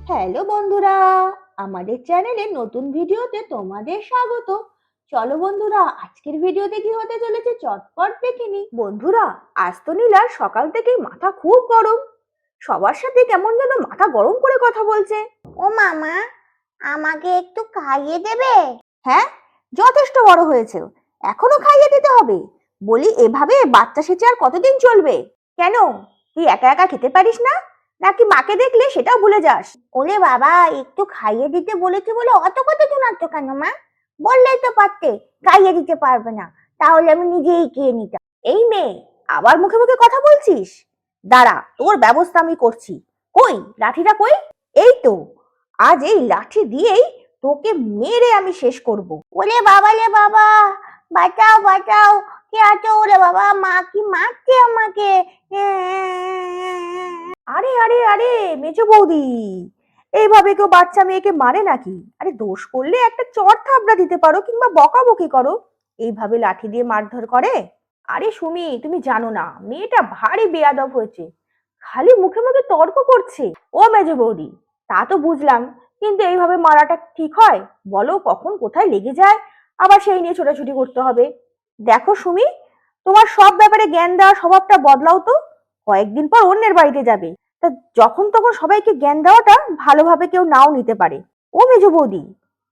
Hello বন্ধুরা, আমাদের চ্যানেলে নতুন ভিডিওতে তোমাদের স্বাগত। চলো বন্ধুরা, আজকের ভিডিওতে কি হতে চলেছে চটপট দেখে নি। বন্ধুরা, আজ তো নীলার সকাল থেকেই মাথা খুব গরম। সবার সাথে কেমন যেন মাথা গরম করে কথা বলছে। ও মামা, আমাকে একটু খাইয়ে দেবে? হ্যাঁ, যথেষ্ট বড় হয়েছে, এখনো খাইয়ে দিতে হবে? বলি, এভাবে বাচ্চা সেচে আর কতদিন চলবে? কেন, তুই একা একা খেতে পারিস না, নাকি মাকে দেখলে সেটাও ভুলে যাস? ওরে বাবা, একটু খাইয়ে দিতে বলেছে বলে অত কথা শোনাচ্ছ কেন মা? বললেই তো পারতে খাইয়ে দিতে পারবে না, তাহলে আমি নিজেই খেয়ে নিতাম। এই মেয়ে, আবার মুখে মুখে কথা বলছিস? দাঁড়া, তোর ব্যবস্থা আমি করছি। কই লাঠিটা কই? এই তো, আজ এই লাঠি দিয়েই তোকে মেরে আমি শেষ করব। ওরে বাবা রে বাবা, বাঁচাও বাঁচাও, কে আছো? ওরে বাবা, মা কি মারছে আমাকে। আরে আরে আরে, মেজো বৌদি, এইভাবে কেউ বাচ্চা মেয়েকে মারে নাকি? আরে দোষ করলে একটা চড় থাবড়া দিতে পারো, কিংবা বকাবকি করো, এইভাবে লাঠি দিয়ে মারধর করে? আরে সুমি, তুমি জানো না মেয়েটা ভারী বেয়াদব হয়েছে, খালি মুখে মুখে তর্ক করছে। ও মেজো বৌদি, তা তো বুঝলাম, কিন্তু এইভাবে মারাটা ঠিক হয়? বলো, কখন কোথায় লেগে যায়, আবার সেই নিয়ে ছোটাছুটি করতে হবে। দেখো সুমি, তোমার সব ব্যাপারে জ্ঞান দেওয়ার স্বভাবটা বদলাও তো। কয়েকদিন পর অন্যের বাড়িতে যাবে, তা যখন তখন সবাইকে জ্ঞান দেওয়াটা ভালোভাবে কেউ নাও নিতে পারে। ও মেজো বৌদি,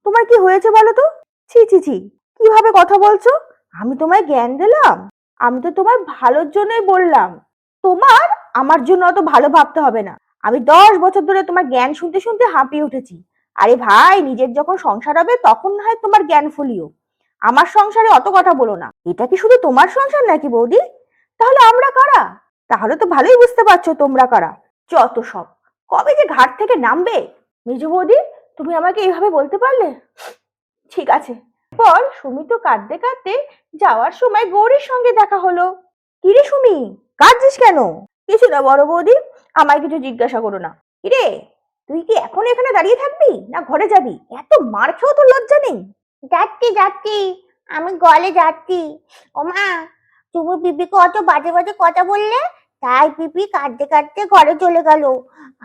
তোমার কি হয়েছে বলো তো? ছি ছি ছি, কিভাবে কথা বলছো? আমি তোমায় জ্ঞান দিলাম? আমি তো তোমার ভালোর জন্যই বললাম। তোমার আমার জন্য অত ভালো ভাবতে হবে না। আমি 10 বছর ধরে তোমার জ্ঞান শুনতে শুনতে হাঁপিয়ে উঠেছি। আরে ভাই, নিজের যখন সংসার হবে তখন না হয় তোমার জ্ঞান ফুলিও, আমার সংসারে অত কথা বলো না। এটা কি শুধু তোমার সংসার নাকি বৌদি? তাহলে আমরা কারা? তাহলে তো ভালোই বুঝতে পারছো তোমরা কারা। যত সব, কবে যে ঘাট থেকে নামবে। মেজো বৌদি, তুমি আমাকে এইভাবে বলতে পারলে? ঠিক আছে। পর সুমি তো কাঁদতে কাঁদতে যাওয়ার সময় গৌরীর সঙ্গে দেখা হলো। কিরে সুমি, কাঁদছিস কেন? কিছু না বড় বৌদি, আমায় কিছু জিজ্ঞাসা করো না। কিরে, তুই কি এখন এখানে দাঁড়িয়ে থাকবি না ঘরে যাবি? এত মার খেয়েও তোর লজ্জা নেই? যাচ্ছি যাচ্ছি, আমি গলে যাচ্ছি। ও মা, তুমি পিপিকে অত বাজে বাজে কথা বললে, তাই পিপি কাঁদতে কাঁদতে ঘরে চলে গেল।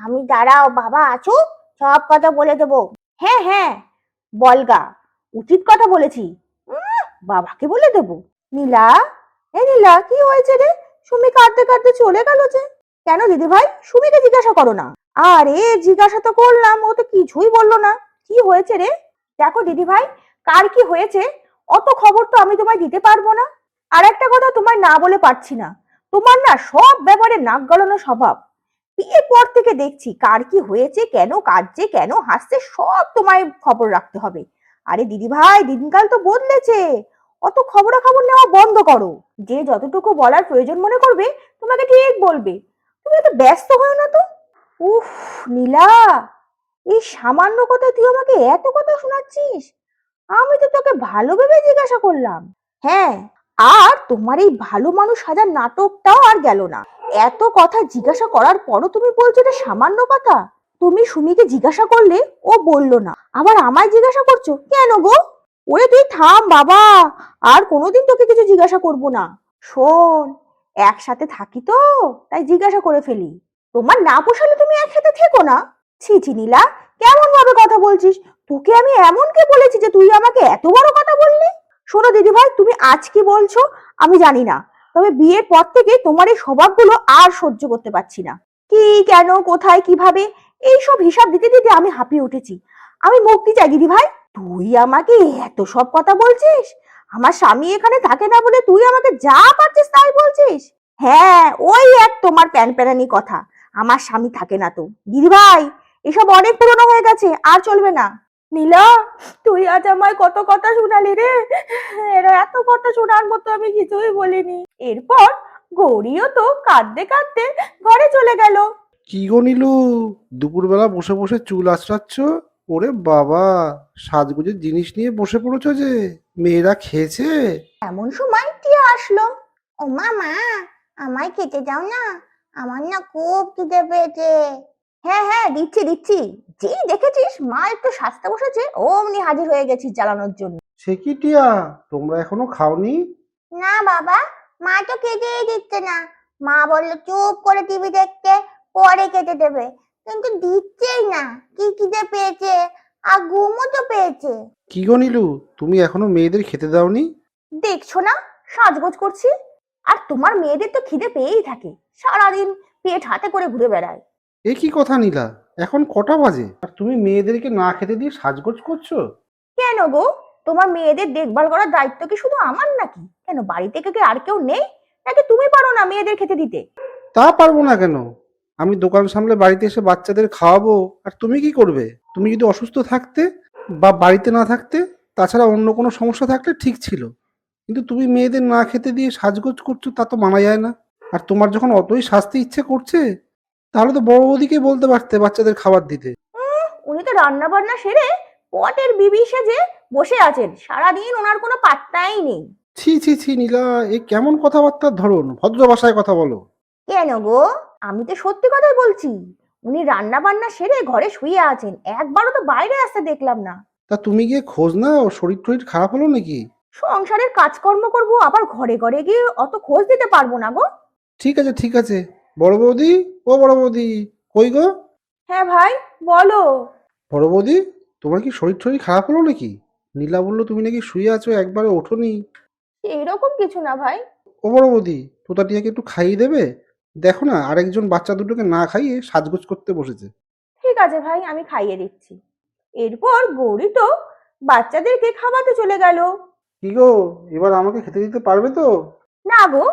আমি দাঁড়াও, বাবা আছো, সব কথা বলে দেবো। হ্যাঁ হ্যাঁ, বলগা, উচিত কথা বলেছি। বাবাকে বলে দেবো? নীলা, এ নীলা, কি হয়েছে রে? সুমি কাঁদতে কাঁদতে চলে গেল যে? কেন দিদি ভাই, সুমিকে জিজ্ঞাসা করো না। আরে জিজ্ঞাসা তো করলাম, ও তো কিছুই বললো না। কি হয়েছে রে? দেখো দিদি ভাই, কার কি হয়েছে অত খবর তো আমি তোমায় দিতে পারবো না। আর একটা কথা তোমায় না বলে পারছি না, তোমার না সব ব্যাপারে নাক গলানো স্বভাব। বিয়ের পর থেকে দেখছি কার কি হয়েছে, কেন কাঁদছে, কেন হাসছে, সব তোমায় খবর রাখতে হবে। আরে দিদি ভাই, দিনকাল তো বদলেছে, অত খবরাখবর নেওয়া বন্ধ করো। যে যতটুকু বলার প্রয়োজন মনে করবে তোমাকে ঠিক বলবে, তুমি এত ব্যস্ত হও না তো। উফ নীলা, এই সামান্য কথা তুই আমাকে এত কথা শোনাচ্ছিস? আমি তো তোকে ভালো ভেবে জিজ্ঞাসা করলাম। হ্যাঁ, আর তোমার এই ভালো মানুষ সাজার নাটকটাও আর গেল না। এত কথা জিজ্ঞাসা করার পরও তুমি বলছো এটা সামান্য কথা? তুমি সুমিকে জিজ্ঞাসা করলে ও বললো না, আবার আমায় জিজ্ঞাসা করছো কেন গো? ওরে তুই থাম বাবা, আর কোনোদিন তোকে কিছু জিজ্ঞাসা করব না। শোন, একসাথে থাকি তো তাই জিজ্ঞাসা করে ফেলি। তোমার না পোষালে তুমি একসাথে থেকো না। ছি ছি নীলা, কেমন ভাবে কথা বলছিস? তোকে আমি এমন কি বলেছি যে তুই আমাকে এত বড় কথা বললি? শোনো দিদি ভাই, তুমি আজ কি বলছো আমি জানি না, তবে বিয়ের পর থেকে তোমার এই স্বভাবগুলো আর সহ্য করতে পারছি না। কি, কেন, কোথায়, কিভাবে, এইসব হিসাব দিতে দিতে আমি হাঁপিয়ে উঠেছি। আমি মুক্তি চাই দিদি ভাই। তুই আমাকে এত সব কথা বলছিস? আমার স্বামী এখানে থাকে না বলে তুই আমাকে যা পারছিস তাই বলছিস? হ্যাঁ, ওই এক তোমার প্যানপ্যানানি কথা, আমার স্বামী থাকে না তো। দিদি ভাই, এসব অনেক পুরনো হয়ে গেছে, আর চলবে না। নীলা, তুই আজ আমায় কত কথা শোনালি রে, এর এত কথা শোনার মতো আমি কিছুই বলিনি। এরপর গৌরীও তো কাঁদতে কাঁদতে ঘরে চলে গেল। কি গো নীলু, দুপুরবেলা বসে বসে চুল আঁচড়াচ্ছ? ওরে বাবা, সাজগোজের জিনিস নিয়ে বসে পড়েছো যে? মেয়েরা খেয়েছে? এমন সময় টিয়া আসলো। ও মামা, আমায় খেতে দাও না, আমার না খুব খিদে পেয়েছে। হ্যাঁ হ্যাঁ, দিচ্ছি দিচ্ছি। যেই দেখেছিস মা একটু সাজতে বসেছে, অমনি হাজির হয়ে গেছিস জ্বালানোর জন্য। সে কি টিয়া, তোমরা এখনো খাওনি? না বাবা, মা তো খেতেই দিচ্ছে না। মা বললো চুপ করে টিভি দেখতে, পরে কেটে দেবে, কিন্তু দিচ্ছেই না। কি খিদে পেয়েছে, আর ঘুমও তো পেয়েছে। কি গো নীলু, তুমি এখনো মেয়েদের খেতে দাওনি? দেখছো না সাজগোজ করছি, আর তোমার মেয়েদের তো খিদে পেয়েই থাকে, সারাদিন পেট হাতে করে ঘুরে বেড়ায়। এ কি কথা নীলা, এখন কটা বাজে আর তুমি মেয়েদেরকে না খেতে দিয়ে সাজগোজ করছো? কেন গো, তোমার মেয়েদের দেখভাল করার দায়িত্ব কি শুধু আমার নাকি? কেন বাড়িতে কি আর কেউ নেই, নাকি তুমি পারো না মেয়েদের খেতে দিতে? তা পারবো না কেন? আমি দোকান সামলে বাড়িতে এসে বাচ্চাদের খাওয়াবো, আর তুমি কি করবে? তুমি যদি অসুস্থ থাকতে বা বাড়িতে না থাকতে, তাছাড়া অন্য কোনো সমস্যা থাকলে ঠিক ছিল, কিন্তু তুমি মেয়েদের না খেতে দিয়ে সাজগোজ করছো, তা তো মানা যায় না। আর তোমার যখন অতই শাস্তি ইচ্ছে করছে, তাহলে তো বড় বৌদিকে বলতে পারতে বাচ্চাদের খাবার দিতে। উনি তো রান্না বান্না সেরে পটের বিবি সেজে বসে আছেন, সারাদিন ওনার কোনো পাত্তাই নেই। ছি ছি ছি নীলা, এ কেমন কথাবার্তার ধরন? ভদ্র ভাষায় কথা বলো। কেন গো, আমি তো সত্যি কথাই বলছি। উনি রান্না বান্না সেরে ঘরে শুয়ে আছেন, একবারও তো বাইরে আসতে দেখলাম না। তা তুমি গিয়ে খোঁজ না, ওর শরীর টরীর খারাপ হলো নাকি? সংসারের কাজকর্ম করব, আবার ঘরে ঘরে গিয়ে অত খোঁজ দিতে পারবো না গো। ঠিক আছে ঠিক আছে, বড় বৌদি, ও বড় বৌদি, কই গো? হ্যাঁ ভাই, বলো। বড় বৌদি, তোমার কি শরীর টরীর খারাপ হলো নাকি? নীলা বললো তুমি নাকি শুয়ে আছো, একবারে ওঠোনি। এইরকম কিছু না ভাই। ও বড় বৌদি, তোতাটিয়াকে একটু খাইয়ে দেবে? দেখো না, আরেকজন বাচ্চা দুটোকে না খাইয়ে সাজগোজ করতে বসেছে। ঠিক আছে ভাই, আমি খাইয়ে দিচ্ছি। এরপর গৌরী তো বাচ্চাদেরকে খাওয়াতে চলে গেল। কি গো, এবার আমাকে খেতে দিতে পারবে তো? না গো,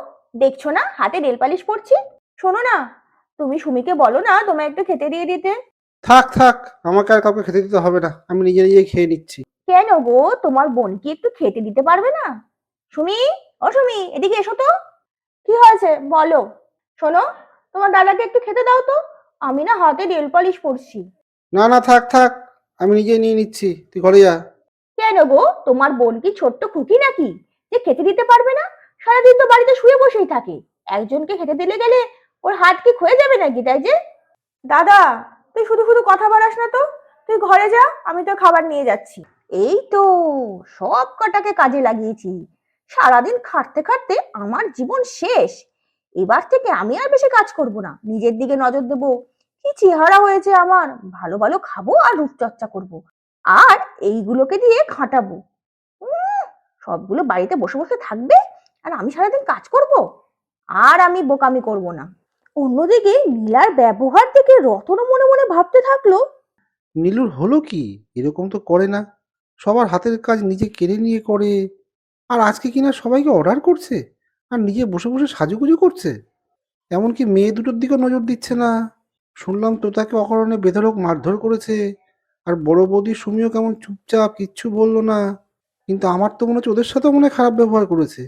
দেখছো না হাতে নেল পালিশ পরছি। শোনো না, তুমি সুমিকে বলো না তোমায় একটু খেতে দিয়ে দিতে। থাক থাক, আমাকে আর কাউকে খেতে দিতে হবে না, আমি নিজে নিজে খেয়ে নিচ্ছি। কেন গো, তোমার বোন কি একটু খেতে দিতে পারবে না? সুমি, ও সুমি, এদিকে এসো তো। কি হয়েছে বলো। শোনো, তোমার দাদাকে একটু খেতে দাও তো, আমি না হাতে নেল পালিশ পরছি। না না, থাক থাক, আমি নিজে নিয়ে নিচ্ছি, তুই ঘরে যা। কেন গো, তোমার বোন কি ছোট্ট খুকি নাকি যে খেতে দিতে পারবে না? সারাদিন তো বাড়িতে শুয়ে বসেই থাকে, একজনকে খেতে দিলে গেলে ওর হাত কি ক্ষয়ে যাবে নাকি? তাই যে দাদা, তুই শুধু শুধু কথা বাড়াস না তো, তুই ঘরে যা, আমি তোর খাবার নিয়ে যাচ্ছি। এই তো সব কটাকে কাজে লাগিয়েছি, সারাদিন খাটতে খাটতে আমার জীবন শেষ। এবার থেকে আমি আর বেশি কাজ করব না, নিজের দিকে নজর দেবো। কি চেহারা হয়েছে আমার, ভালো ভালো খাবো আর রূপচর্চা করব, আর এইগুলোকে দিয়ে খাটাবো। সবগুলো বাড়িতে বসে বসে থাকবে, আর আমি সারাদিন কাজ করব, আর আমি বোকামি করব না। অন্যদিকে নীলার ব্যবহার থেকে রতন মনে মনে ভাবতে থাকলো, নীলুর হলো কি? এরকম তো করে না, সবার হাতের কাজ নিজে কেড়ে নিয়ে করে, আর আজকে কিনা সবাইকে অর্ডার করছে, আর নিজে বসে বসে সাজুগুজু করছে। এমনকি মেয়ে দুটোর দিকেও নজর দিচ্ছে না। শুনলাম তো তাকে অকারণে বেধড়ক মারধর করেছে, আর বড় বৌদি সুমিও কেমন চুপচাপ, কিচ্ছু বললো না। কিন্তু আমার তো মনে হচ্ছে ওদের সাথেও মনে হয় খারাপ ব্যবহার করেছে।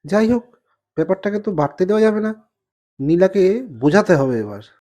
যাই হোক, ব্যাপারটাকে তো বাড়তে দেওয়া যাবে না, নীলাকে বোঝাতে হবে এবার।